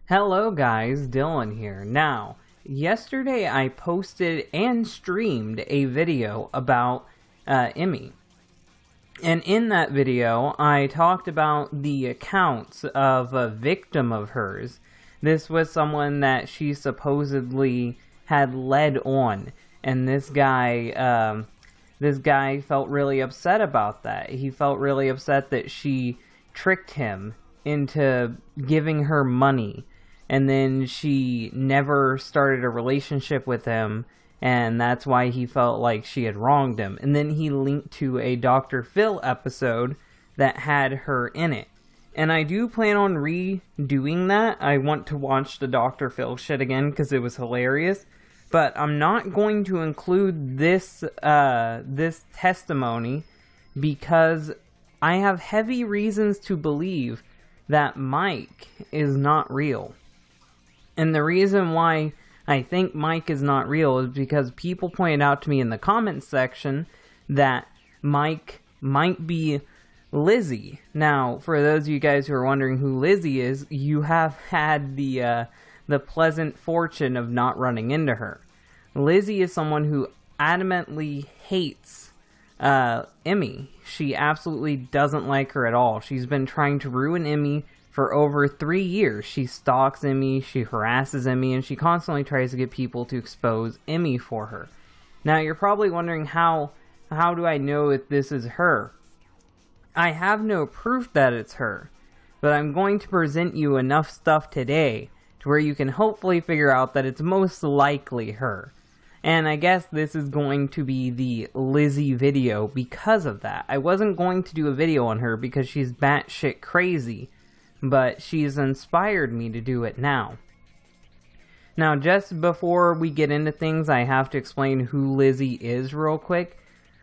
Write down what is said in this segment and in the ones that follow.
Hello guys, Dylan here. Now, yesterday I posted and streamed a video about Emmy. And in that video, I talked about the accounts of a victim of hers. This was someone that she supposedly had led on. And this guy felt really upset about that. He felt really upset that she tricked him into giving her money. And then she never started a relationship with him, and that's why he felt like she had wronged him. And then he linked to a Dr. Phil episode that had her in it. And I do plan on redoing that. I want to watch the Dr. Phil shit again because it was hilarious. But I'm not going to include this testimony because I have heavy reasons to believe that Mike is not real. And the reason why I think Mike is not real is because people pointed out to me in the comments section that Mike might be Lizzy. Now, for those of you guys who are wondering who Lizzy is, you have had the pleasant fortune of not running into her. Lizzy is someone who adamantly hates Emmy. She absolutely doesn't like her at all. She's been trying to ruin Emmy for over 3 years. She stalks Emmy, she harasses Emmy, and she constantly tries to get people to expose Emmy for her. Now, you're probably wondering how do I know if this is her? I have no proof that it's her, but I'm going to present you enough stuff today to where you can hopefully figure out that it's most likely her. And I guess this is going to be the Lizzy video because of that. I wasn't going to do a video on her because she's batshit crazy, but she's inspired me to do it now. Now, just before we get into things, I have to explain who Lizzy is real quick.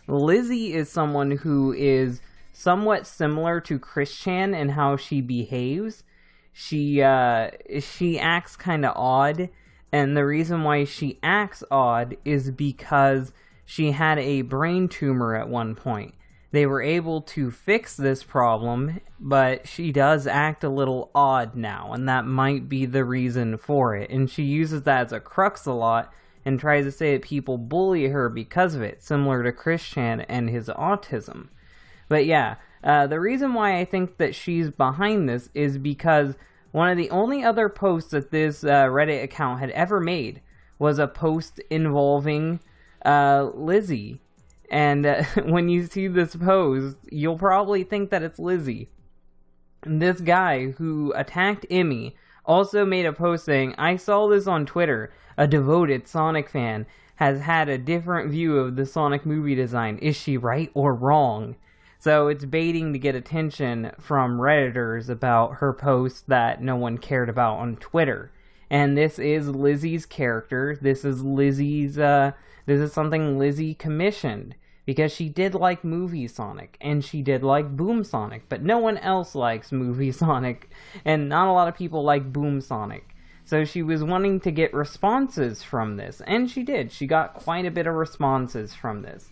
Lizzy is someone who is somewhat similar to Christian in how she behaves. She acts kind of odd, and the reason why she acts odd is because she had a brain tumor at one point. They were able to fix this problem, but she does act a little odd now, and that might be the reason for it. And she uses that as a crux a lot and tries to say that people bully her because of it, similar to Christian and his autism. But yeah, the reason why I think that she's behind this is because one of the only other posts that this Reddit account had ever made was a post involving Lizzy. And when you see this post, you'll probably think that it's Lizzy. This guy who attacked Emmy also made a post saying, "I saw this on Twitter. A devoted Sonic fan has had a different view of the Sonic movie design. Is she right or wrong?" So it's baiting to get attention from Redditors about her post that no one cared about on Twitter. And this is Lizzy's character. This is this is something Lizzy commissioned because she did like Movie Sonic and she did like Boom Sonic, but no one else likes Movie Sonic and not a lot of people like Boom Sonic. So she was wanting to get responses from this, and she did. She got quite a bit of responses from this.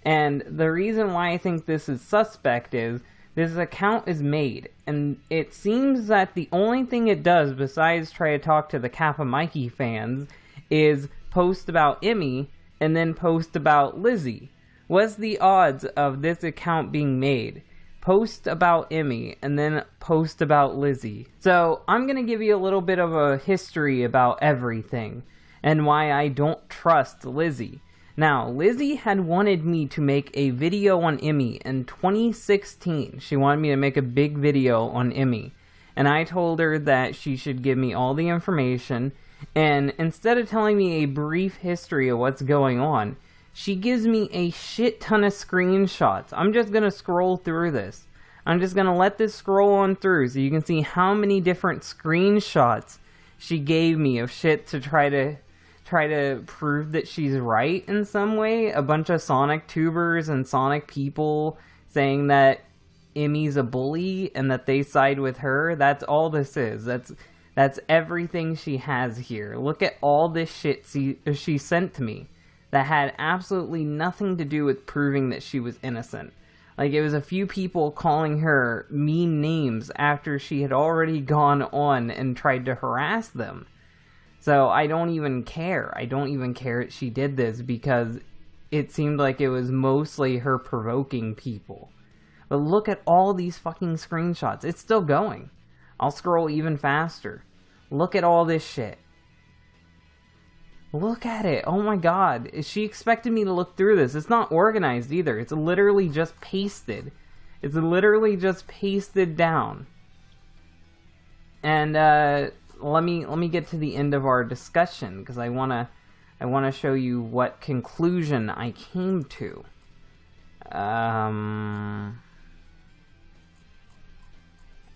And the reason why I think this is suspect is this account is made, and it seems that the only thing it does besides try to talk to the Kappa Mikey fans is post about Emmy and then post about Lizzy. What's the odds of this account being made? Post about Emmy and then post about Lizzy. So I'm going to give you a little bit of a history about everything and why I don't trust Lizzy. Now, Lizzy had wanted me to make a video on Emmy in 2016. She wanted me to make a big video on Emmy. And I told her that she should give me all the information. And instead of telling me a brief history of what's going on, she gives me a shit ton of screenshots. I'm just going to scroll through this. I'm just going to let this scroll on through so you can see how many different screenshots she gave me of shit to try to prove that she's right in some way. A bunch of Sonic tubers and Sonic people saying that Emmy's a bully and that they side with her. That's all this is. That's everything she has here. Look at all this shit she sent to me that had absolutely nothing to do with proving that she was innocent. Like, it was a few people calling her mean names after she had already gone on and tried to harass them. So I don't even care. I don't even care that she did this, because it seemed like it was mostly her provoking people. But look at all these fucking screenshots. It's still going. I'll scroll even faster. Look at all this shit. Look at it. Oh my god. She expected me to look through this. It's not organized either. It's literally just pasted. It's literally just pasted down. And let me get to the end of our discussion, because I wanna show you what conclusion I came to.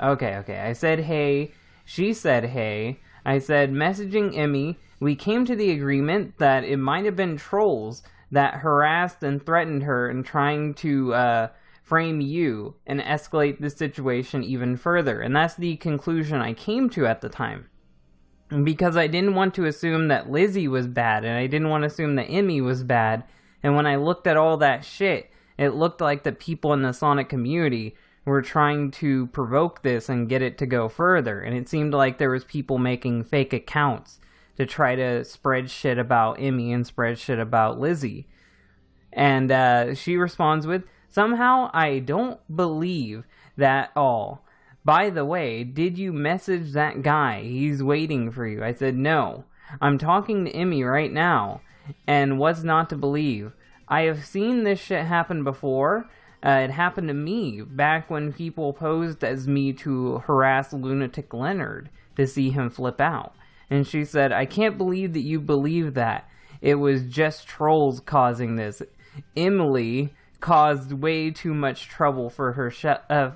Okay. I said hey. She said hey. I said, messaging Emmy, we came to the agreement that it might have been trolls that harassed and threatened her and trying to frame you and escalate the situation even further. And that's the conclusion I came to at the time. Because I didn't want to assume that Lizzy was bad, and I didn't want to assume that Emmy was bad. And when I looked at all that shit, it looked like the people in the Sonic community were trying to provoke this and get it to go further. And it seemed like there was people making fake accounts to try to spread shit about Emmy and spread shit about Lizzy. And she responds with, somehow I don't believe that all. By the way, did you message that guy? He's waiting for you. I said, no. I'm talking to Emmy right now. And what's not to believe? I have seen this shit happen before. It happened to me back when people posed as me to harass Lunatic Leonard to see him flip out. And she said, I can't believe that you believe that. It was just trolls causing this. Emily caused way too much trouble for herself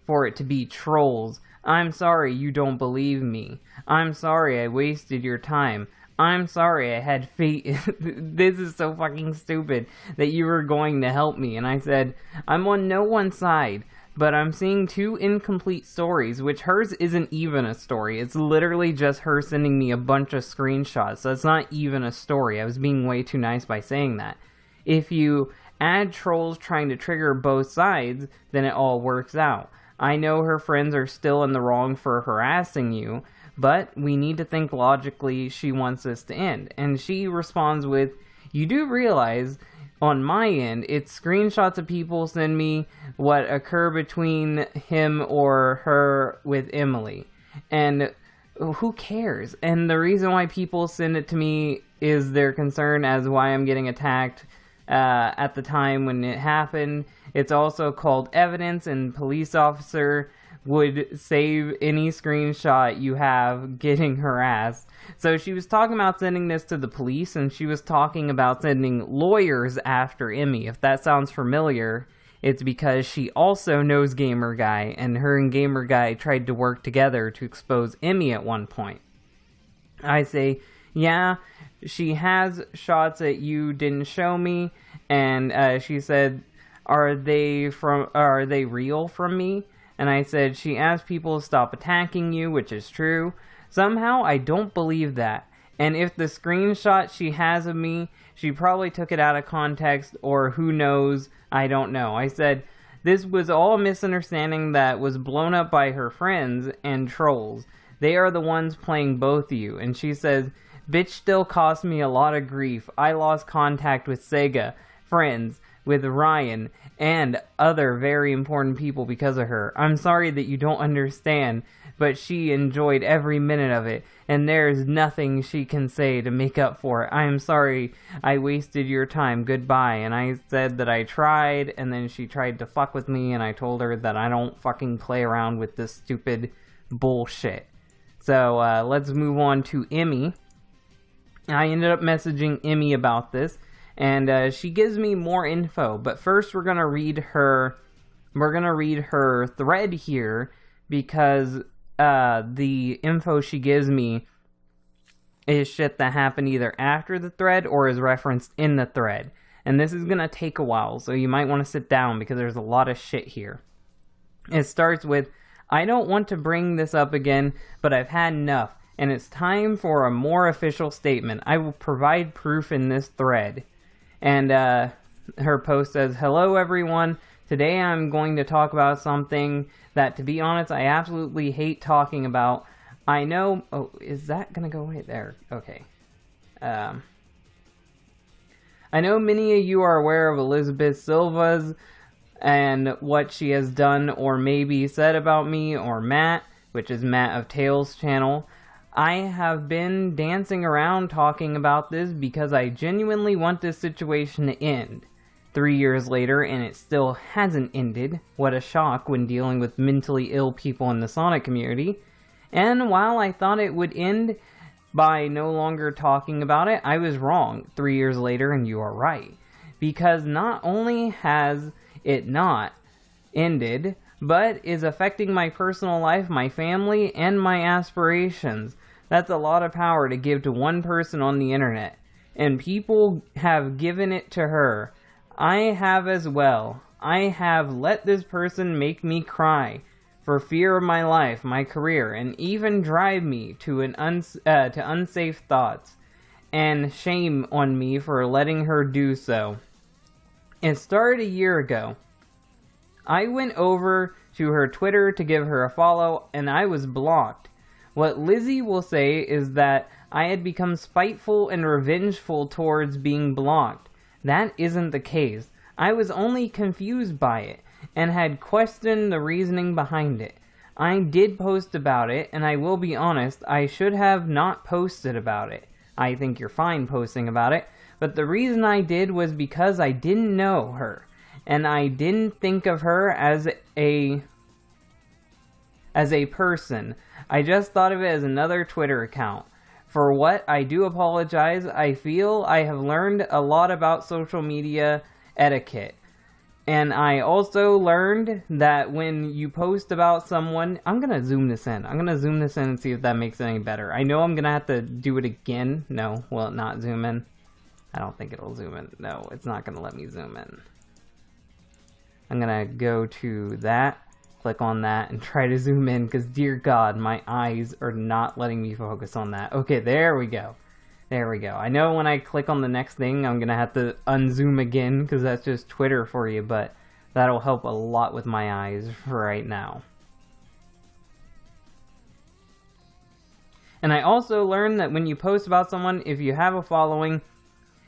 for it to be trolls. I'm sorry you don't believe me. I'm sorry I wasted your time. I'm sorry I had faith. This is so fucking stupid that you were going to help me. And I said, I'm on no one's side, but I'm seeing two incomplete stories, which hers isn't even a story. It's literally just her sending me a bunch of screenshots, so it's not even a story. I was being way too nice by saying that. If you add trolls trying to trigger both sides, then it all works out. I know her friends are still in the wrong for harassing you, but we need to think logically. She wants this to end. And she responds with, you do realize on my end, it's screenshots of people send me what occur between him or her with Emily. And who cares? And the reason why people send it to me is their concern as why I'm getting attacked at the time when it happened. It's also called evidence, and police officer would save any screenshot you have getting harassed. So she was talking about sending this to the police, and she was talking about sending lawyers after Emmy. If that sounds familiar, it's because she also knows Gamer Guy, and her and Gamer Guy tried to work together to expose Emmy at one point. I say, yeah, she has shots that you didn't show me, and she said, are they real from me? And I said, she asked people to stop attacking you, which is true. Somehow, I don't believe that. And if the screenshot she has of me, she probably took it out of context, or who knows, I don't know. I said, this was all a misunderstanding that was blown up by her friends and trolls. They are the ones playing both of you. And she says, bitch still cost me a lot of grief. I lost contact with Sega, friends, with Ryan, and other very important people because of her. I'm sorry that you don't understand, but she enjoyed every minute of it, and there's nothing she can say to make up for it. I am sorry I wasted your time. Goodbye. And I said that I tried, and then she tried to fuck with me, and I told her that I don't fucking play around with this stupid bullshit. So, let's move on to Emmy. I ended up messaging Emmy about this, and she gives me more info. But first, we're gonna read her thread here, because the info she gives me is shit that happened either after the thread or is referenced in the thread. And this is gonna take a while, so you might want to sit down because there's a lot of shit here. It starts with, I don't want to bring this up again, but I've had enough, and it's time for a more official statement. I will provide proof in this thread. And her post says, "Hello everyone. Today I'm going to talk about something that, to be honest, I absolutely hate talking about. I know..." Oh, is that going to go right there? Okay. I know many of you are aware of Elizabeth Silvas and what she has done or maybe said about me or Matt, which is Matt of Tales channel. I have been dancing around talking about this because I genuinely want this situation to end. 3 years later, and it still hasn't ended. What a shock when dealing with mentally ill people in the Sonic community. And while I thought it would end by no longer talking about it, I was wrong 3 years later, and you are right. Because not only has it not ended, but is affecting my personal life, my family, and my aspirations. That's a lot of power to give to one person on the internet. And people have given it to her. I have as well. I have let this person make me cry for fear of my life, my career, and even drive me to unsafe thoughts. And shame on me for letting her do so. It started a year ago. I went over to her Twitter to give her a follow, and I was blocked. What Lizzy will say is that I had become spiteful and revengeful towards being blocked. That isn't the case. I was only confused by it, and had questioned the reasoning behind it. I did post about it, and I will be honest, I should have not posted about it. I think you're fine posting about it, but the reason I did was because I didn't know her, and I didn't think of her as a person. I just thought of it as another Twitter account. For what, I do apologize. I feel I have learned a lot about social media etiquette. And I also learned that when you post about someone... I'm going to zoom this in. I'm going to zoom this in and see if that makes it any better. I know I'm going to have to do it again. No, will it not zoom in? I don't think it'll zoom in. No, it's not going to let me zoom in. I'm going to go to that. Click on that and try to zoom in, because dear God, my eyes are not letting me focus on that. Okay, there we go. There we go. I know when I click on the next thing, I'm going to have to unzoom again, because that's just Twitter for you, but that'll help a lot with my eyes for right now. And I also learned that when you post about someone, if you have a following,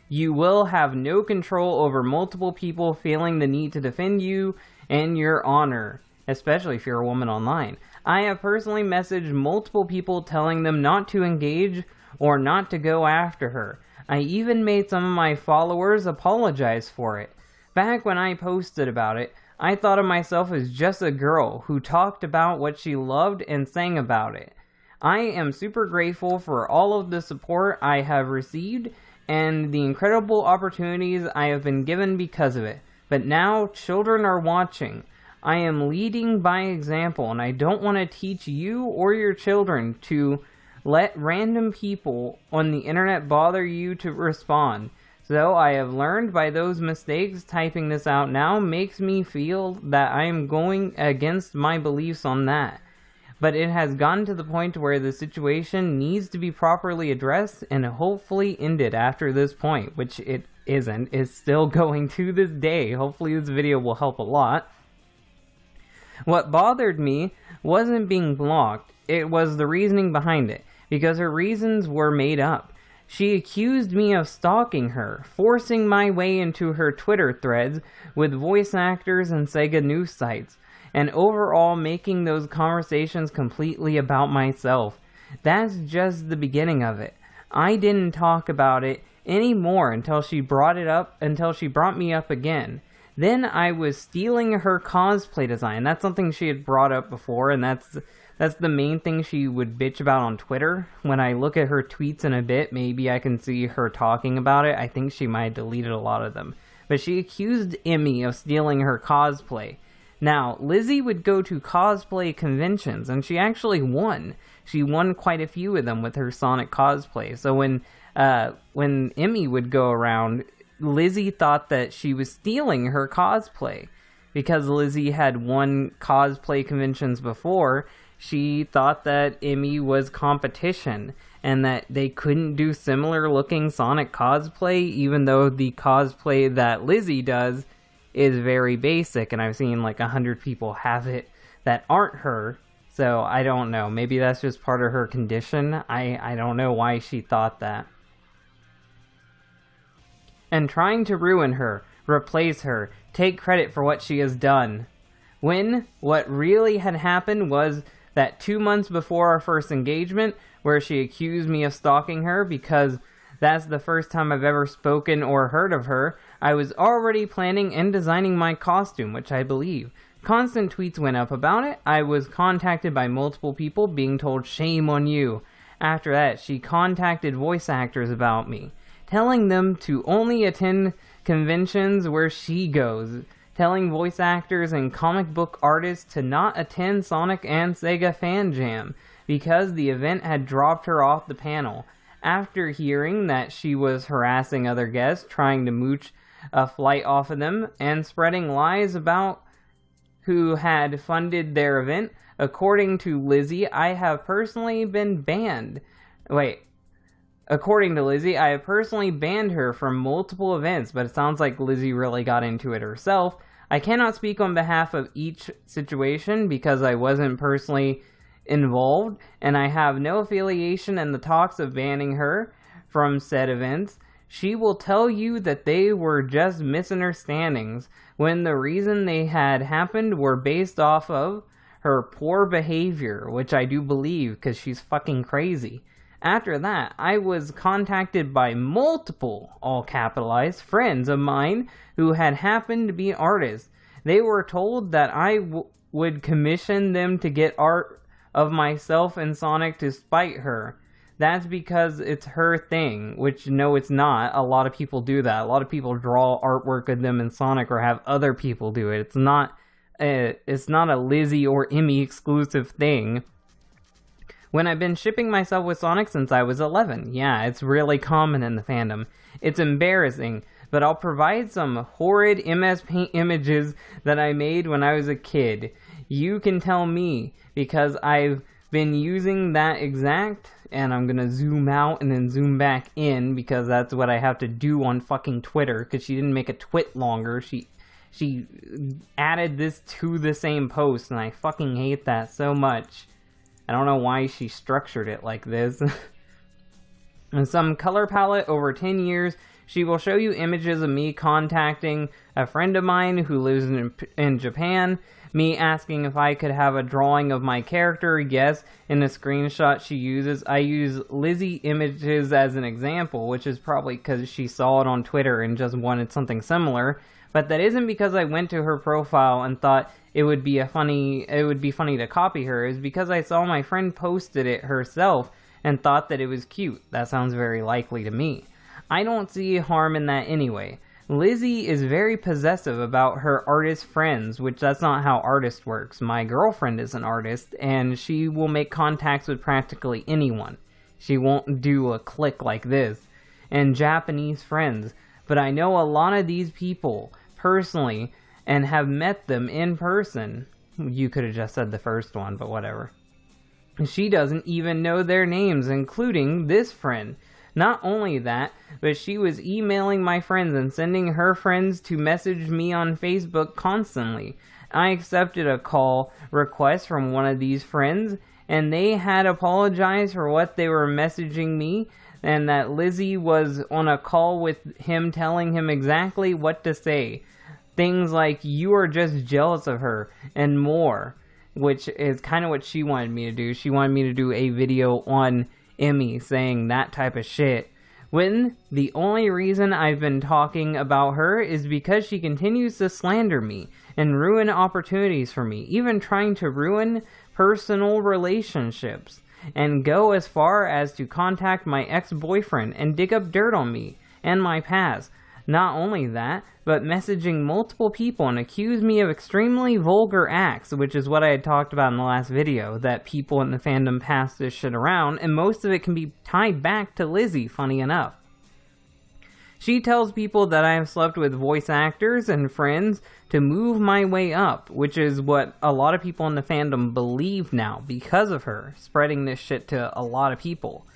you will have no control over multiple people feeling the need to defend you and your honor. Especially if you're a woman online. I have personally messaged multiple people telling them not to engage or not to go after her. I even made some of my followers apologize for it. Back when I posted about it, I thought of myself as just a girl who talked about what she loved and sang about it. I am super grateful for all of the support I have received and the incredible opportunities I have been given because of it. But now children are watching. I am leading by example, and I don't want to teach you or your children to let random people on the internet bother you to respond. So I have learned by those mistakes. Typing this out now makes me feel that I am going against my beliefs on that. But it has gotten to the point where the situation needs to be properly addressed and hopefully ended after this point, which it isn't. It's still going to this day. Hopefully this video will help a lot. What bothered me wasn't being blocked, it was the reasoning behind it, because her reasons were made up. She accused me of stalking her, forcing my way into her Twitter threads with voice actors and Sega news sites, and overall making those conversations completely about myself. That's just the beginning of it. I didn't talk about it anymore until she brought me up again. Then I was stealing her cosplay design. That's something she had brought up before, and that's the main thing she would bitch about on Twitter. When I look at her tweets in a bit, maybe I can see her talking about it. I think she might have deleted a lot of them. But she accused Emmy of stealing her cosplay. Now, Lizzy would go to cosplay conventions, and she actually won. She won quite a few of them with her Sonic cosplay. So when Emmy would go around, Lizzy thought that she was stealing her cosplay, because Lizzy had won cosplay conventions before, she thought that Imy was competition and that they couldn't do similar looking Sonic cosplay, even though the cosplay that Lizzy does is very basic, and I've seen like 100 people have it that aren't her. So I don't know, maybe that's just part of her condition. I don't know why she thought that. And trying to ruin her, replace her, take credit for what she has done. When what really had happened was that 2 months before our first engagement, where she accused me of stalking her because that's the first time I've ever spoken or heard of her, I was already planning and designing my costume, which I believe. Constant tweets went up about it. I was contacted by multiple people being told shame on you. After that, she contacted voice actors about me, telling them to only attend conventions where she goes, telling voice actors and comic book artists to not attend Sonic and Sega Fan Jam because the event had dropped her off the panel. After hearing that she was harassing other guests, trying to mooch a flight off of them, and spreading lies about who had funded their event, according to Lizzy, I have personally been banned. According to Lizzy, I have personally banned her from multiple events, but it sounds like Lizzy really got into it herself. I cannot speak on behalf of each situation because I wasn't personally involved, and I have no affiliation in the talks of banning her from said events. She will tell you that they were just misunderstandings, when the reason they had happened were based off of her poor behavior, which I do believe because she's fucking crazy. After that, I was contacted by multiple, all capitalized, friends of mine who had happened to be artists. They were told that I would commission them to get art of myself and Sonic to spite her. That's because it's her thing, which no, it's not. A lot of people do that. A lot of people draw artwork of them in Sonic or have other people do it. It's not a Lizzy or Imy exclusive thing. When I've been shipping myself with Sonic since I was 11. Yeah, it's really common in the fandom. It's embarrassing, but I'll provide some horrid MS Paint images that I made when I was a kid. You can tell me, because I've been using that exact, and I'm gonna zoom out and then zoom back in, because that's what I have to do on fucking Twitter, because she didn't make a twit longer. She added this to the same post, and I fucking hate that so much. I don't know why she structured it like this. In some color palette over 10 years, she will show you images of me contacting a friend of mine who lives in Japan, me asking if I could have a drawing of my character. Yes, in the screenshot she uses, I use Lizzy images as an example, which is probably because she saw it on Twitter and just wanted something similar. But that isn't because I went to her profile and thought it would be funny to copy her. It's because I saw my friend posted it herself and thought that it was cute. That sounds very likely to me. I don't see harm in that anyway. Lizzy is very possessive about her artist friends, which that's not how artist works. My girlfriend is an artist, and she will make contacts with practically anyone. She won't do a click like this. And Japanese friends. But I know a lot of these people personally and have met them in person. You could have just said the first one, but whatever. She doesn't even know their names, including this friend. Not only that, but she was emailing my friends and sending her friends to message me on Facebook constantly. I accepted a call request from one of these friends, and they had apologized for what they were messaging me, and that Lizzy was on a call with him telling him exactly what to say. Things like, you are just jealous of her, and more. Which is kind of what she wanted me to do. She wanted me to do a video on Imy saying that type of shit. When the only reason I've been talking about her is because she continues to slander me and ruin opportunities for me, even trying to ruin personal relationships, and go as far as to contact my ex-boyfriend and dig up dirt on me and my past. Not only that, but messaging multiple people and accuse me of extremely vulgar acts, which is what I had talked about in the last video, that people in the fandom pass this shit around, and most of it can be tied back to Lizzy, funny enough. She tells people that I have slept with voice actors and friends to move my way up, which is what a lot of people in the fandom believe now because of her spreading this shit to a lot of people.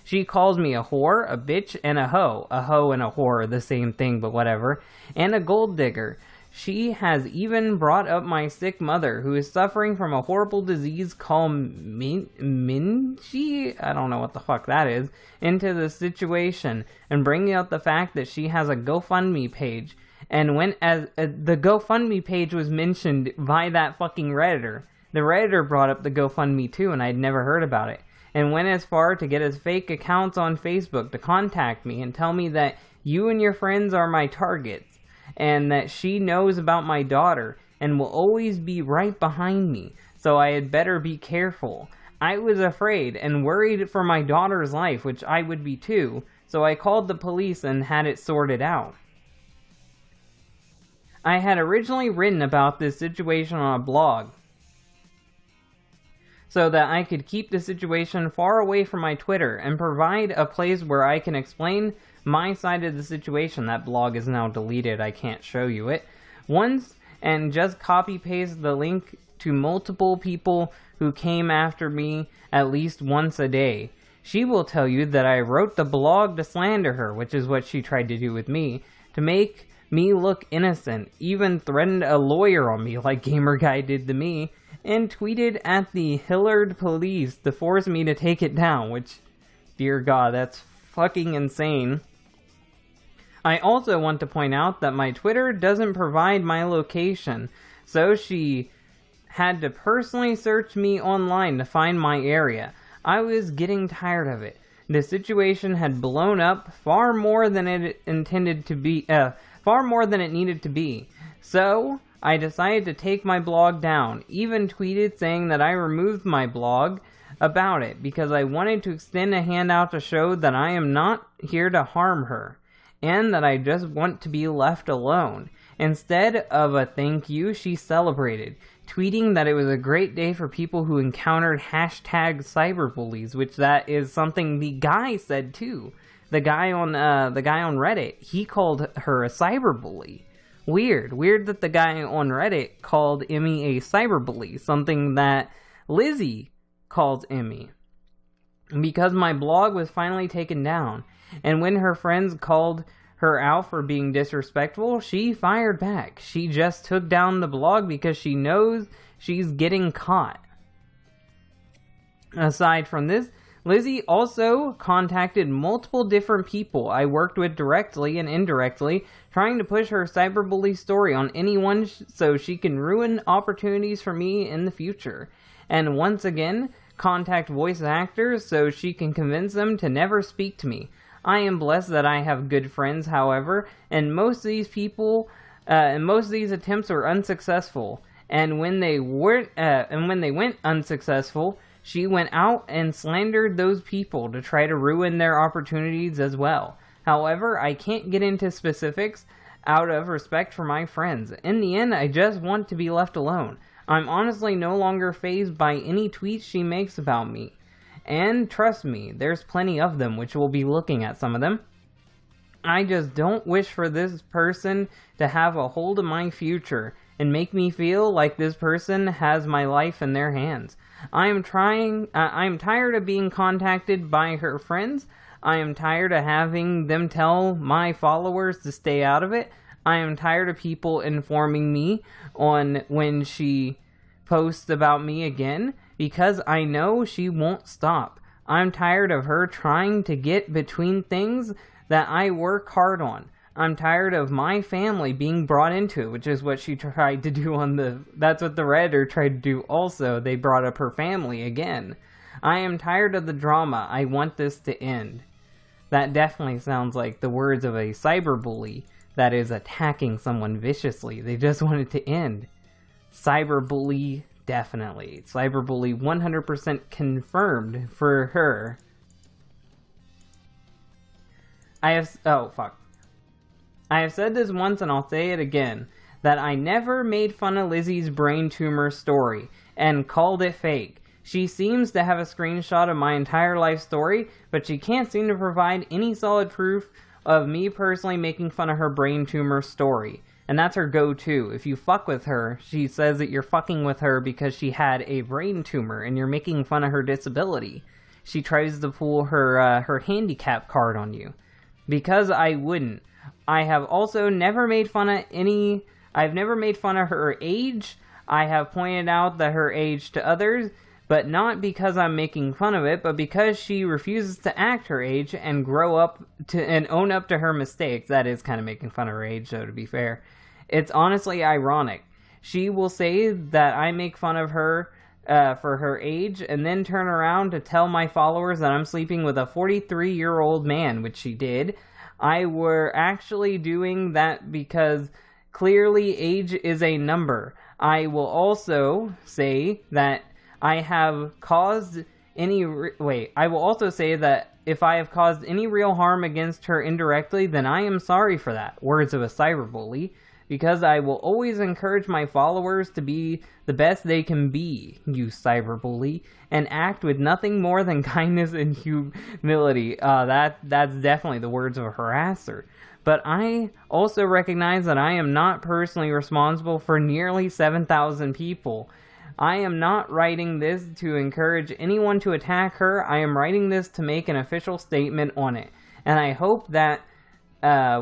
She calls me a whore, a bitch, and a hoe. A hoe and a whore are the same thing, but whatever. And a gold digger. She has even brought up my sick mother, who is suffering from a horrible disease called Minji? I don't know what the fuck that is, into the situation, and bringing up the fact that she has a GoFundMe page. And when the GoFundMe page was mentioned by that fucking Redditor, the Redditor brought up the GoFundMe too, and I'd never heard about it. And went as far to get his fake accounts on Facebook to contact me and tell me that you and your friends are my targets, and that she knows about my daughter and will always be right behind me, so I had better be careful. I was afraid and worried for my daughter's life, which I would be too, so I called the police and had it sorted out. I had originally written about this situation on a blog, so that I could keep the situation far away from my Twitter and provide a place where I can explain my side of the situation. That blog is now deleted, I can't show you it. Once, and just copy paste the link to multiple people who came after me at least once a day. She will tell you that I wrote the blog to slander her, which is what she tried to do with me, to make me look innocent, even threatened a lawyer on me like Gamer Guy did to me, and tweeted at the Hillard police to force me to take it down, which, dear God, that's fucking insane. I also want to point out that my Twitter doesn't provide my location, so she had to personally search me online to find my area. I was getting tired of it. The situation had blown up far more than it needed to be. So I decided to take my blog down, even tweeted saying that I removed my blog about it because I wanted to extend a hand out to show that I am not here to harm her, and that I just want to be left alone. Instead of a thank you, she celebrated, tweeting that it was a great day for people who encountered #cyberbullies, which that is something the guy said too. The guy on Reddit, he called her a cyberbully. Weird that the guy on Reddit called Emmy a cyberbully, something that Lizzy calls Emmy. Because my blog was finally taken down, and when her friends called her out for being disrespectful, she fired back. She just took down the blog because she knows she's getting caught. Aside from this, Lizzy also contacted multiple different people I worked with directly and indirectly, trying to push her cyberbully story on anyone so she can ruin opportunities for me in the future. And once again, contact voice actors so she can convince them to never speak to me. I am blessed that I have good friends, however, and most of these attempts were unsuccessful. And when they went unsuccessful, she went out and slandered those people to try to ruin their opportunities as well. However, I can't get into specifics out of respect for my friends. In the end, I just want to be left alone. I'm honestly no longer fazed by any tweets she makes about me. And trust me, there's plenty of them, which we'll be looking at some of them. I just don't wish for this person to have a hold of my future and make me feel like this person has my life in their hands. I'm tired of being contacted by her friends. I am tired of having them tell my followers to stay out of it. I am tired of people informing me on when she posts about me again, because I know she won't stop. I'm tired of her trying to get between things that I work hard on. I'm tired of my family being brought into it, which is what she tried to do that's what the Redditor tried to do also. They brought up her family again. I am tired of the drama. I want this to end. That definitely sounds like the words of a cyberbully that is attacking someone viciously. They just want it to end. Cyberbully, definitely. Cyberbully 100% confirmed for her. I have said this once and I'll say it again, that I never made fun of Lizzy's brain tumor story and called it fake. She seems to have a screenshot of my entire life story, but she can't seem to provide any solid proof of me personally making fun of her brain tumor story. And that's her go-to. If you fuck with her, she says that you're fucking with her because she had a brain tumor and you're making fun of her disability. She tries to pull her handicap card on you. Because I wouldn't. I have also never made fun of I've never made fun of her age. I have pointed out that her age to others, but not because I'm making fun of it, but because she refuses to act her age and grow up and own up to her mistakes. That is kind of making fun of her age, though, to be fair. It's honestly ironic. She will say that I make fun of her for her age, and then turn around to tell my followers that I'm sleeping with a 43-year-old man, which she did. I were actually doing that because clearly age is a number. I will also say that I have caused any... I will also say that if I have caused any real harm against her indirectly, then I am sorry for that. Words of a cyberbully. Because I will always encourage my followers to be the best they can be, you cyberbully, and act with nothing more than kindness and humility. That's definitely the words of a harasser. But I also recognize that I am not personally responsible for nearly 7,000 people. I am not writing this to encourage anyone to attack her. I am writing this to make an official statement on it. And I hope that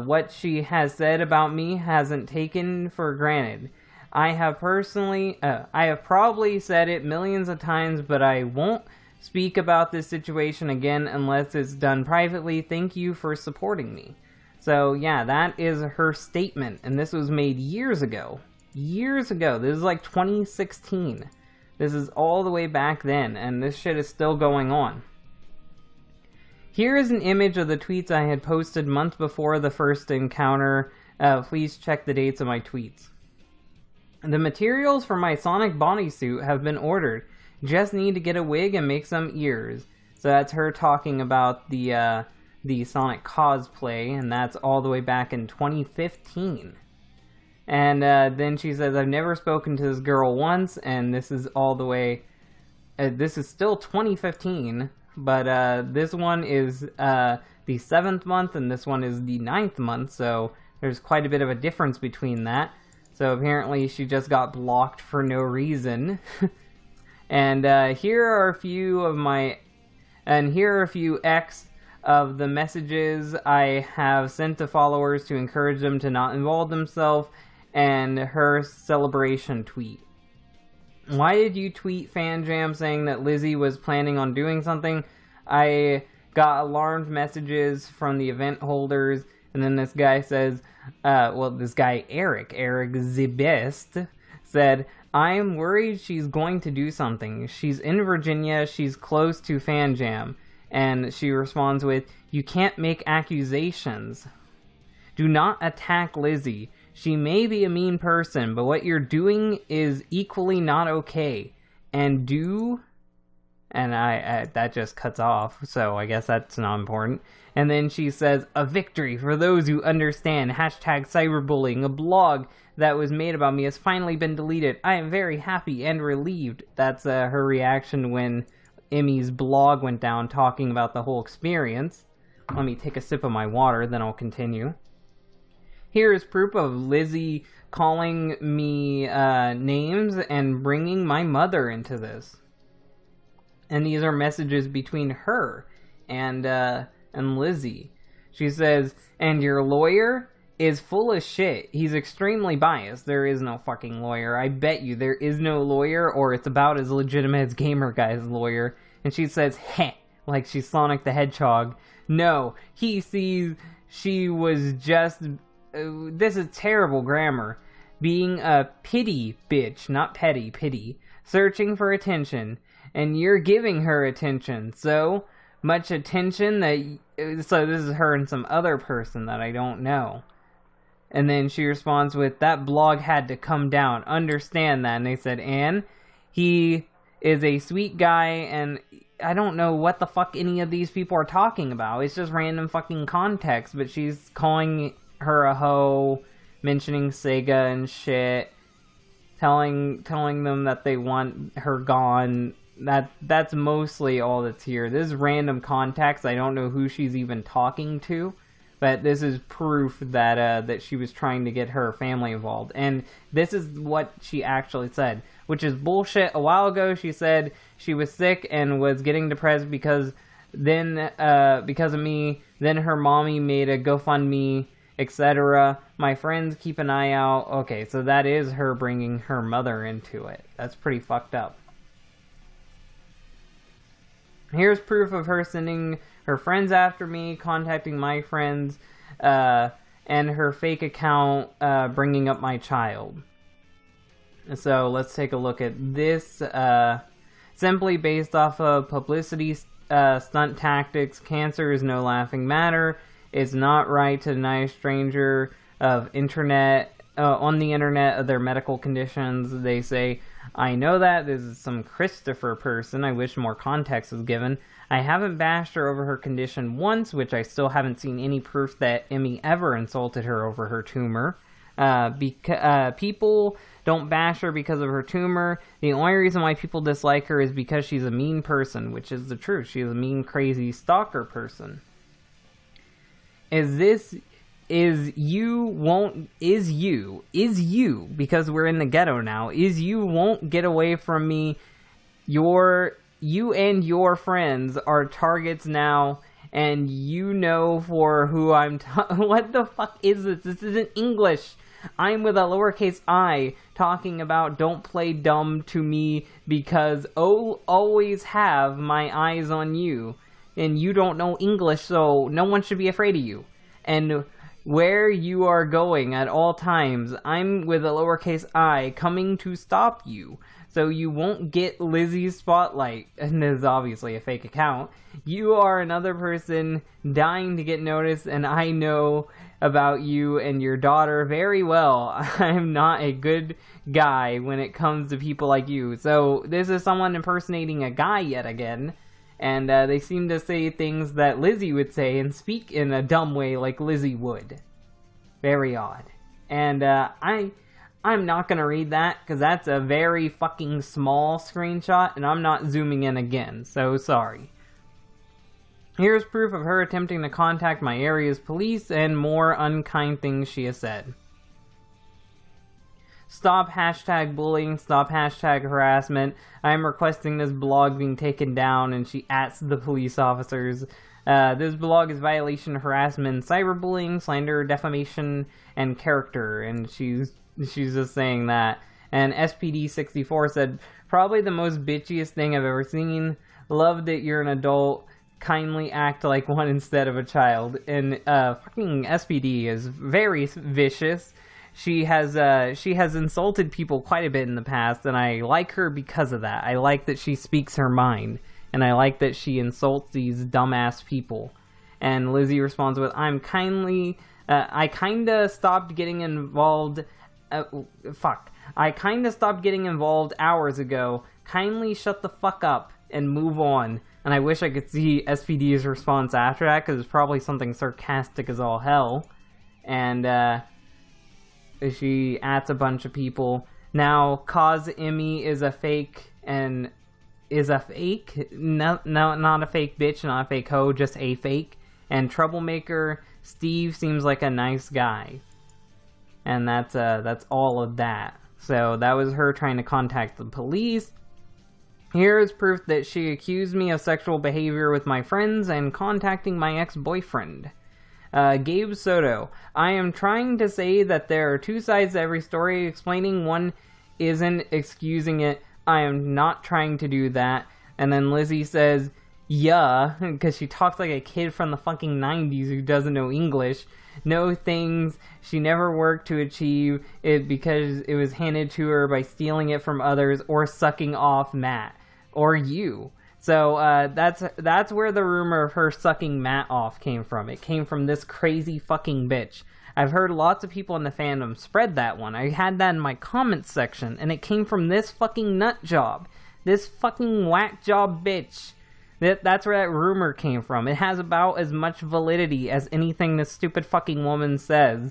what she has said about me hasn't taken for granted. I have probably said it millions of times, but I won't speak about this situation again unless it's done privately. Thank you for supporting me. So yeah, that is her statement, and this was made years ago. Years ago. This is like 2016. This is all the way back then, and this shit is still going on. Here is an image of the tweets I had posted months before the first encounter. Please check the dates of my tweets. The materials for my Sonic bodysuit have been ordered. Just need to get a wig and make some ears. So that's her talking about the Sonic cosplay, and that's all the way back in 2015. And then she says, I've never spoken to this girl once, and this is all the way... this is still 2015. But this one is the 7th month, and this one is the 9th month, so there's quite a bit of a difference between that. So apparently she just got blocked for no reason. And here are a few of of the messages I have sent to followers to encourage them to not involve themselves, and her celebration tweet. Why did you tweet FanJam saying that Lizzy was planning on doing something? I got alarmed messages from the event holders, and then this guy says, this guy Eric Zibest, said, I am worried she's going to do something. She's in Virginia, she's close to FanJam. And she responds with, you can't make accusations. Do not attack Lizzy. She may be a mean person, but what you're doing is equally not okay. And that just cuts off, so I guess that's not important. And then she says, a victory for those who understand. Hashtag cyberbullying. A blog that was made about me has finally been deleted. I am very happy and relieved. That's her reaction when Emmy's blog went down, talking about the whole experience. Let me take a sip of my water, then I'll continue. Here is proof of Lizzy calling me names and bringing my mother into this. And these are messages between her and Lizzy. She says, and your lawyer is full of shit. He's extremely biased. There is no fucking lawyer. I bet you there is no lawyer, or it's about as legitimate as Gamer Guy's lawyer. And she says, heh, like she's Sonic the Hedgehog. No, he sees she was just... this is terrible grammar. Being a pity bitch, not petty, pity. Searching for attention. And you're giving her attention. So much attention that... So this is her and some other person that I don't know. And then she responds with, that blog had to come down. Understand that. And they said, Anne, he is a sweet guy, and I don't know what the fuck any of these people are talking about. It's just random fucking context. But she's calling her a hoe, mentioning Sega and shit, telling them that they want her gone. That's mostly all that's here. This is random context. I don't know who she's even talking to, but this is proof that that she was trying to get her family involved. And this is what she actually said, which is bullshit. A while ago, she said she was sick and was getting depressed because of me. Then her mommy made a GoFundMe, etc. My friends keep an eye out. Okay, so that is her bringing her mother into it. That's pretty fucked up. Here's proof of her sending her friends after me, contacting my friends, and her fake account bringing up my child. So let's take a look at this. Simply based off of publicity stunt tactics, cancer is no laughing matter. It's not right to deny a stranger of on the internet of their medical conditions. They say, I know that. This is some Christopher person. I wish more context was given. I haven't bashed her over her condition once, which I still haven't seen any proof that Emmy ever insulted her over her tumor. People don't bash her because of her tumor. The only reason why people dislike her is because she's a mean person, which is the truth. She's a mean, crazy stalker person. Is you, because we're in the ghetto now, you won't get away from me. You and your friends are targets now, and you know for who I'm what the fuck is this? This isn't English. I'm with a lowercase I talking about don't play dumb to me because always have my eyes on you. And you don't know English, so no one should be afraid of you. And where you are going at all times, I'm with a lowercase I coming to stop you. So you won't get Lizzie's spotlight. And this is obviously a fake account. You are another person dying to get noticed, and I know about you and your daughter very well. I'm not a good guy when it comes to people like you. So this is someone impersonating a guy yet again. And they seem to say things that Lizzie would say and speak in a dumb way like Lizzie would. Very odd. And I'm not going to read that because that's a very fucking small screenshot and I'm not zooming in again. So sorry. Here's proof of her attempting to contact my area's police and more unkind things she has said. Stop hashtag bullying, stop hashtag harassment. I am requesting this blog being taken down, and she ats the police officers. This blog is violation of harassment, cyberbullying, slander, defamation, and character. And she's just saying that. And SPD64 said, probably the most bitchiest thing I've ever seen. Love that you're an adult. Kindly act like one instead of a child. And fucking SPD is very vicious. She has insulted people quite a bit in the past, and I like her because of that. I like that she speaks her mind, and I like that she insults these dumbass people. And Lizzie responds with, I kinda stopped getting involved. I kinda stopped getting involved hours ago. Kindly shut the fuck up and move on. And I wish I could see SPD's response after that, because it's probably something sarcastic as all hell. And, she ats a bunch of people. Now, Cause Emmy is a fake, and is a fake? No, not a fake bitch, not a fake hoe, just a fake. And Troublemaker Steve seems like a nice guy. And that's all of that. So that was her trying to contact the police. Here is proof that she accused me of sexual behavior with my friends and contacting my ex-boyfriend. Gabe Soto. I am trying to say that there are two sides to every story. Explaining one isn't excusing it. I am not trying to do that. And then Lizzie says, yeah, because she talks like a kid from the fucking 90s who doesn't know English. Know things she never worked to achieve it because it was handed to her by stealing it from others or sucking off Matt. Or you. So that's where the rumor of her sucking Matt off came from. It came from this crazy fucking bitch. I've heard lots of people in the fandom spread that one. I had that in my comments section, and it came from this fucking nut job. This fucking whack job bitch. That's where that rumor came from. It has about as much validity as anything this stupid fucking woman says.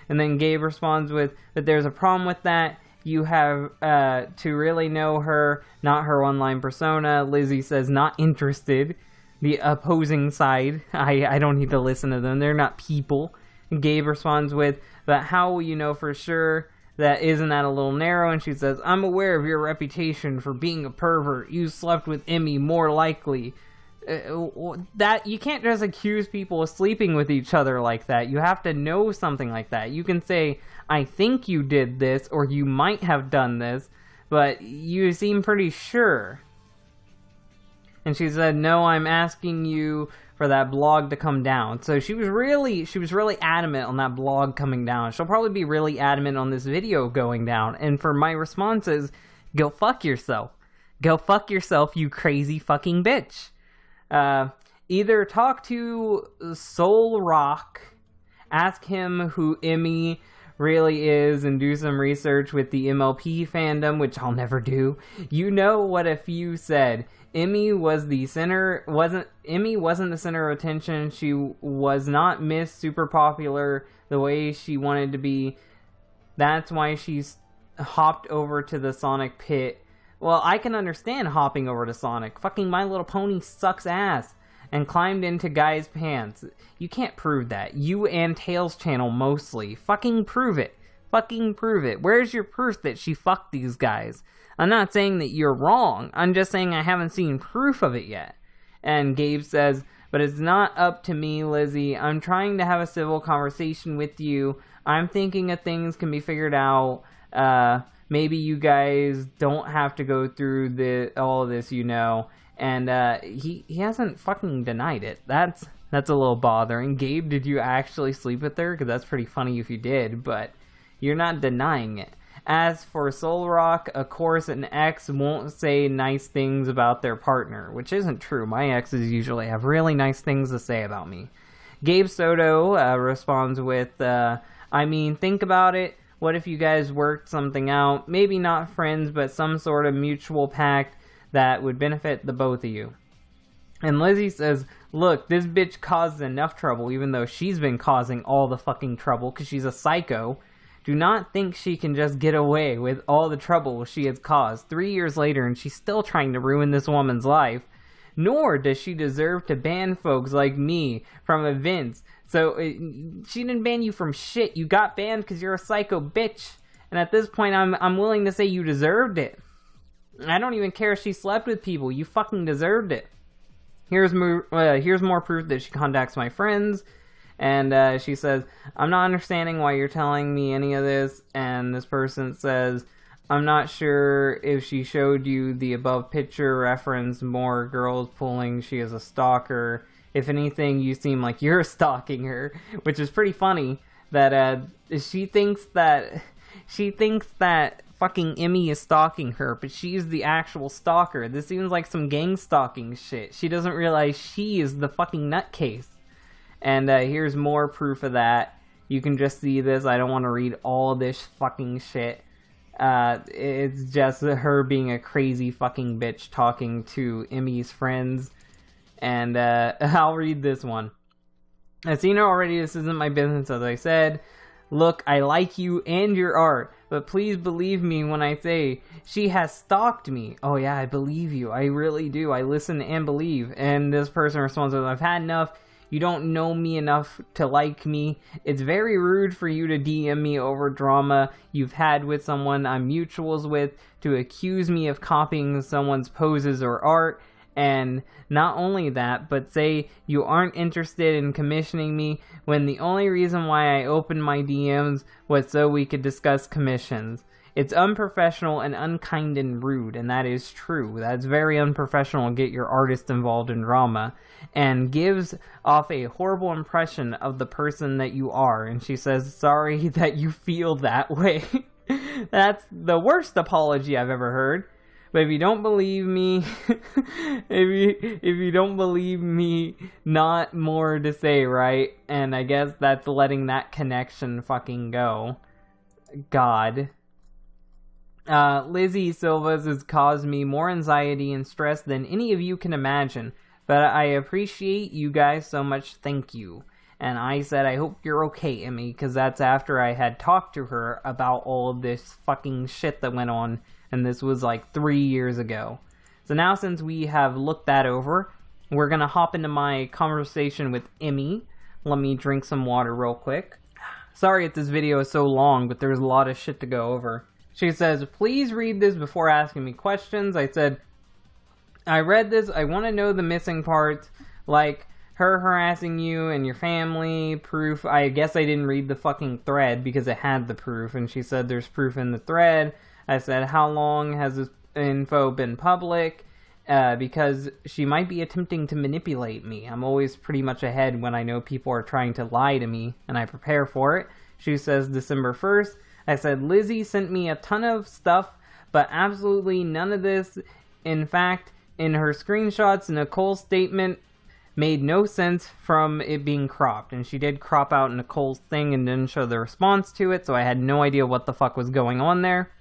And then Gabe responds with, that there's a problem with that. You have to really know her, not her online persona. Lizzie says, not interested. the opposing side. I don't need to listen to them. They're not people. And Gabe responds with, but how will you know for sure? Isn't that a little narrow? And she says, I'm aware of your reputation for being a pervert. You slept with Emmy more likely. That you can't just accuse people of sleeping with each other like that. You have to know something like that. You can say, I think you did this, or you might have done this, but you seem pretty sure. And she said, no, I'm asking you for that blog to come down. So she was really adamant on that blog coming down. She'll probably be really adamant on this video going down. And for my response is, go fuck yourself. Go fuck yourself, you crazy fucking bitch. Either talk to Soul Rock, ask him who Emmy really is, and do some research with the MLP fandom, which I'll never do. You know what a few said. Emmy wasn't the center of attention. She was not Miss Super Popular the way she wanted to be. That's why she's hopped over to the Sonic pit. Well, I can understand hopping over to Sonic. Fucking My Little Pony sucks ass. And climbed into guys' pants. You can't prove that. You and Tails channel mostly. Fucking prove it. Fucking prove it. Where's your proof that she fucked these guys? I'm not saying that you're wrong. I'm just saying I haven't seen proof of it yet. And Gabe says, but it's not up to me, Lizzy. I'm trying to have a civil conversation with you. I'm thinking of things can be figured out. Maybe you guys don't have to go through all of this, you know. And he hasn't fucking denied it. That's a little bothering. Gabe, did you actually sleep with her? Because that's pretty funny if you did, but you're not denying it. As for Soul Rock, of course an ex won't say nice things about their partner, which isn't true. My exes usually have really nice things to say about me. Gabe Soto responds with, I mean, think about it. What if you guys worked something out? Maybe not friends, but some sort of mutual pact that would benefit the both of you. And Lizzy says, look, this bitch caused enough trouble, even though she's been causing all the fucking trouble, because she's a psycho. Do not think she can just get away with all the trouble she has caused 3 years later, and she's still trying to ruin this woman's life. Nor does she deserve to ban folks like me from events. So, she didn't ban you from shit. You got banned because you're a psycho bitch. And at this point, I'm willing to say you deserved it. I don't even care if she slept with people. You fucking deserved it. Here's more proof that she contacts my friends. And she says, I'm not understanding why you're telling me any of this. And this person says, I'm not sure if she showed you the above picture reference more girls pulling. She is a stalker. If anything, you seem like you're stalking her. Which is pretty funny that she thinks that fucking Emmy is stalking her, but she's the actual stalker. This seems like some gang stalking shit. She doesn't realize she is the fucking nutcase. And here's more proof of that. You can just see this. I don't want to read all this fucking shit. It's just her being a crazy fucking bitch talking to Emmy's friends. And I'll read this one. I've seen her already. This isn't my business, as I said. Look, I like you and your art, but please believe me when I say she has stalked me. Oh yeah, I believe you. I really do. I listen and believe. And this person responds with, I've had enough. You don't know me enough to like me. It's very rude for you to DM me over drama you've had with someone I'm mutuals with, to accuse me of copying someone's poses or art. And not only that, but say you aren't interested in commissioning me when the only reason why I opened my DMs was so we could discuss commissions. It's unprofessional and unkind and rude, and that is true. That's very unprofessional to get your artist involved in drama, and gives off a horrible impression of the person that you are. And she says, sorry that you feel that way. That's the worst apology I've ever heard. But if you don't believe me, if you don't believe me, not more to say, right? And I guess that's letting that connection fucking go. God. Lizzy Silvas has caused me more anxiety and stress than any of you can imagine. But I appreciate you guys so much. Thank you. And I said, I hope you're okay, Emmy, because that's after I had talked to her about all of this fucking shit that went on. And this was like 3 years ago. So now since we have looked that over, we're gonna hop into my conversation with Emmy. Let me drink some water real quick. Sorry if this video is so long, but there's a lot of shit to go over. She says, please read this before asking me questions. I said, I read this. I want to know the missing parts, like her harassing you and your family, proof. I guess I didn't read the fucking thread because it had the proof. And she said there's proof in the thread. I said, how long has this info been public? Because she might be attempting to manipulate me. I'm always pretty much ahead when I know people are trying to lie to me, and I prepare for it. She says December 1st. I said, Lizzy sent me a ton of stuff, but absolutely none of this. In fact, in her screenshots, Nicole's statement made no sense from it being cropped. And she did crop out Nicole's thing and didn't show the response to it, so I had no idea what the fuck was going on there.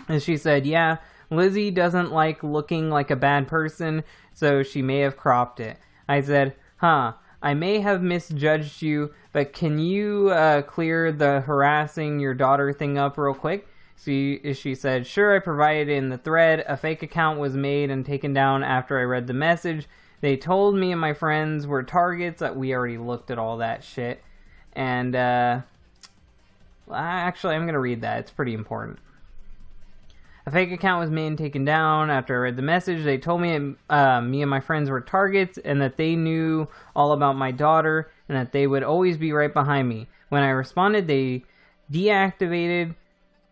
And she said, yeah, Lizzy doesn't like looking like a bad person, so she may have cropped it. I said, I may have misjudged you, but can you clear the harassing your daughter thing up real quick? She said, sure, I provided it in the thread. A fake account was made and taken down after I read the message. They told me and my friends were targets. We already looked at all that shit. And, actually, I'm going to read that. It's pretty important. A fake account was made and taken down after I read the message. They told me me and my friends were targets and that they knew all about my daughter and that they would always be right behind me. When I responded, they deactivated,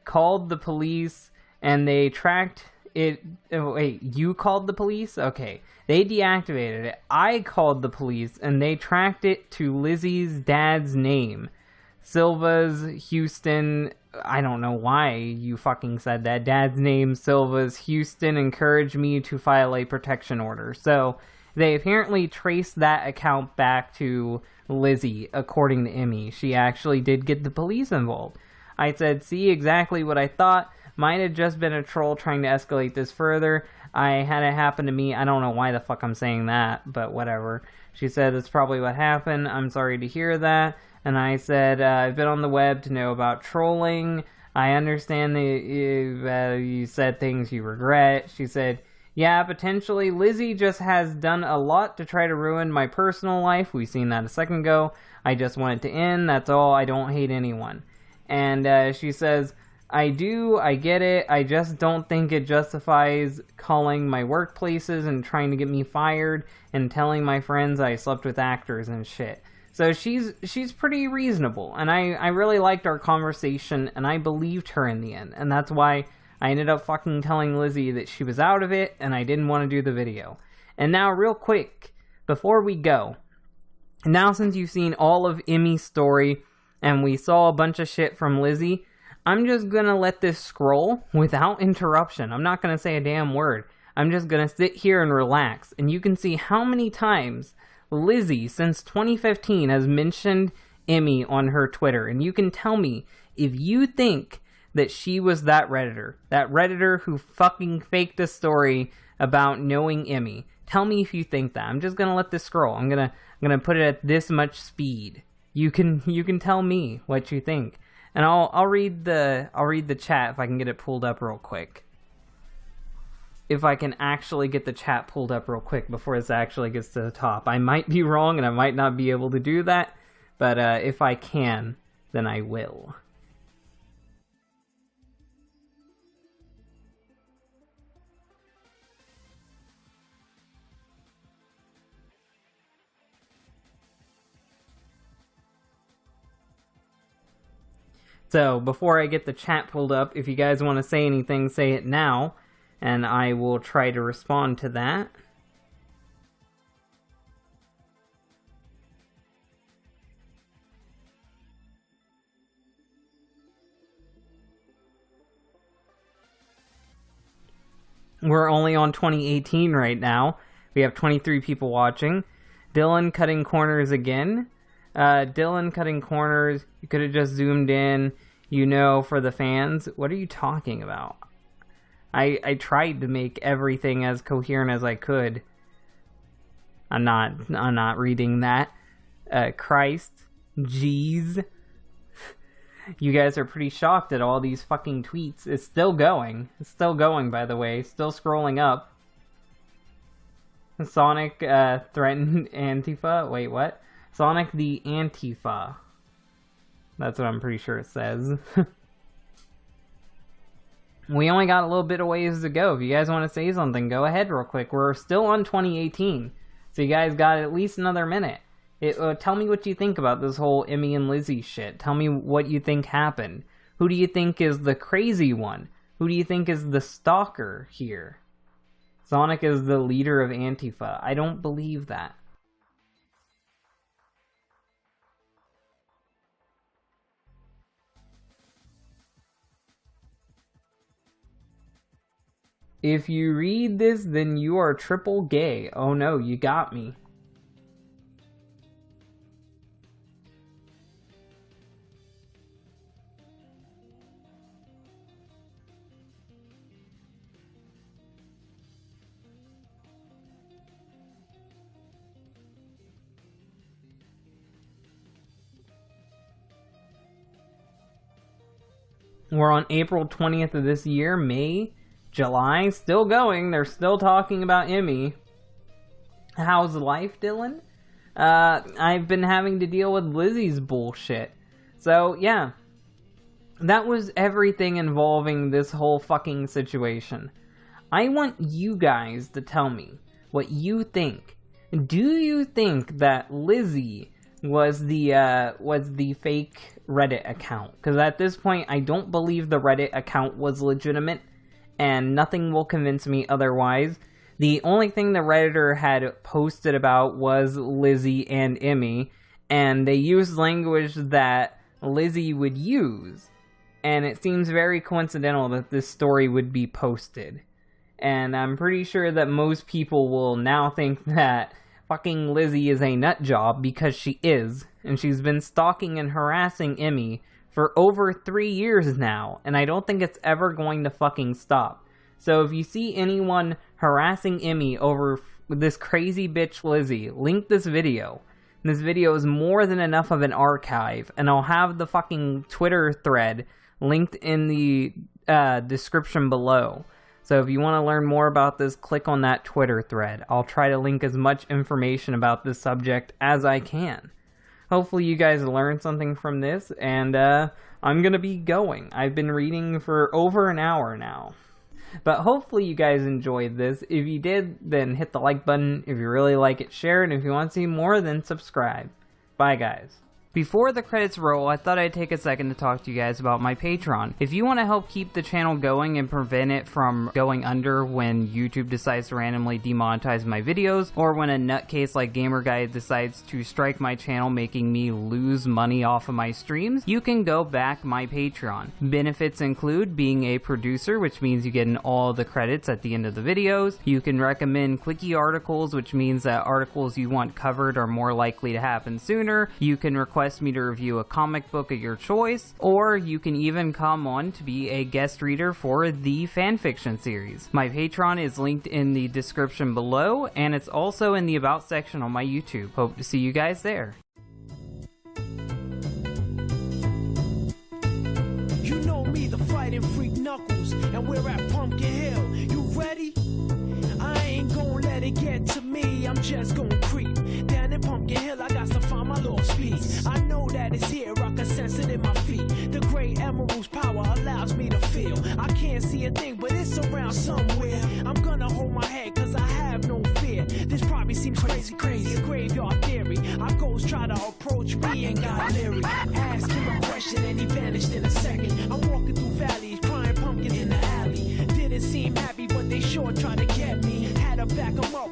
called the police, and they tracked it. Oh, wait, you called the police? Okay. They deactivated it. I called the police and they tracked it to Lizzy's dad's name. Silvas, Houston. I don't know why you fucking said that. Dad's name, Silvas, Houston, encouraged me to file a protection order. So they apparently traced that account back to Lizzy, according to Emmy. She actually did get the police involved. I said, see, exactly what I thought. Might have just been a troll trying to escalate this further. I had it happen to me. I don't know why the fuck I'm saying that, but whatever. She said, that's probably what happened. I'm sorry to hear that. And I said, I've been on the web to know about trolling. I understand that you said things you regret. She said, yeah, potentially. Lizzy just has done a lot to try to ruin my personal life. We seen that a second ago. I just want it to end. That's all. I don't hate anyone. And she says, I get it. I just don't think it justifies calling my workplaces and trying to get me fired and telling my friends I slept with actors and shit. So she's pretty reasonable, and I really liked our conversation, and I believed her in the end, and that's why I ended up fucking telling Lizzy that she was out of it, and I didn't want to do the video. And now, real quick, before we go, now since you've seen all of Emmy's story, and we saw a bunch of shit from Lizzy, I'm just gonna let this scroll without interruption. I'm not gonna say a damn word. I'm just gonna sit here and relax, and you can see how many times Lizzy, since 2015, has mentioned Emmy on her Twitter. And you can tell me if you think that she was that Redditor who fucking faked a story about knowing Emmy. Tell me if you think that. I'm just gonna let this scroll. I'm gonna put it at this much speed. You can tell me what you think. And I'll read the chat if I can get it pulled up real quick. If I can actually get the chat pulled up real quick before this actually gets to the top. I might be wrong and I might not be able to do that, but if I can, then I will. So, before I get the chat pulled up, if you guys want to say anything, say it now. And I will try to respond to that. We're only on 2018 right now. We have 23 people watching. Dylan cutting corners again. Dylan cutting corners. You could have just zoomed in, for the fans. What are you talking about? I tried to make everything as coherent as I could. I'm not reading that. Christ. Jeez. You guys are pretty shocked at all these fucking tweets. It's still going. It's still going, by the way. Still scrolling up. Sonic threatened Antifa. Wait, what? Sonic the Antifa. That's what I'm pretty sure it says. We only got a little bit of ways to go. If you guys want to say something, go ahead real quick. We're still on 2018. So you guys got at least another minute. Tell me what you think about this whole Emmy and Lizzy shit. Tell me what you think happened. Who do you think is the crazy one? Who do you think is the stalker here? Sonic is the leader of Antifa. I don't believe that. If you read this, then you are triple gay. Oh no, you got me. We're on April 20th of this year, May, July, still going. They're still talking about Emmy. How's life, Dylan? I've been having to deal with Lizzy's bullshit. So, yeah. That was everything involving this whole fucking situation. I want you guys to tell me what you think. Do you think that Lizzy was the fake Reddit account? Because at this point, I don't believe the Reddit account was legitimate, and nothing will convince me otherwise. The only thing the Redditor had posted about was Lizzy and Emmy, and they used language that Lizzy would use, and it seems very coincidental that this story would be posted. And I'm pretty sure that most people will now think that fucking Lizzy is a nut job, because she is, and she's been stalking and harassing Emmy for over 3 years now, and I don't think it's ever going to fucking stop. So if you see anyone harassing Emmy over this crazy bitch Lizzy, link this video. This video is more than enough of an archive, and I'll have the fucking Twitter thread linked in the description below. So if you want to learn more about this, click on that Twitter thread. I'll try to link as much information about this subject as I can. Hopefully you guys learned something from this, and I'm going to be going. I've been reading for over an hour now. But hopefully you guys enjoyed this. If you did, then hit the like button. If you really like it, share it. And if you want to see more, then subscribe. Bye, guys. Before the credits roll, I thought I'd take a second to talk to you guys about my Patreon. If you want to help keep the channel going and prevent it from going under when YouTube decides to randomly demonetize my videos, or when a nutcase like GamerGuy decides to strike my channel making me lose money off of my streams, you can go back my Patreon. Benefits include being a producer, which means you get in all the credits at the end of the videos. You can recommend clicky articles, which means that articles you want covered are more likely to happen sooner. You can request me to review a comic book of your choice, or you can even come on to be a guest reader for the fanfiction series. My Patreon is linked in the description below, and it's also in the About section on my YouTube. Hope to see you guys there. You know me, the fighting freak Knuckles, and we're at Pumpkin Hill. You ready? I ain't gonna let it get to me, I'm just gonna creep down in Pumpkin Hill. I got to find my lost piece. I know that it's here, I can sense it in my feet. The great emerald's power allows me to feel. I can't see a thing, but it's around somewhere. I'm gonna hold my head, cause I have no fear. This probably seems crazy, a graveyard theory. Our ghosts try to approach me and got leery. Ask him a question and he vanished in a second. I'm walking through valleys, crying pumpkin in the alley. Didn't seem happy, but they sure tried to get me. Had to back him up.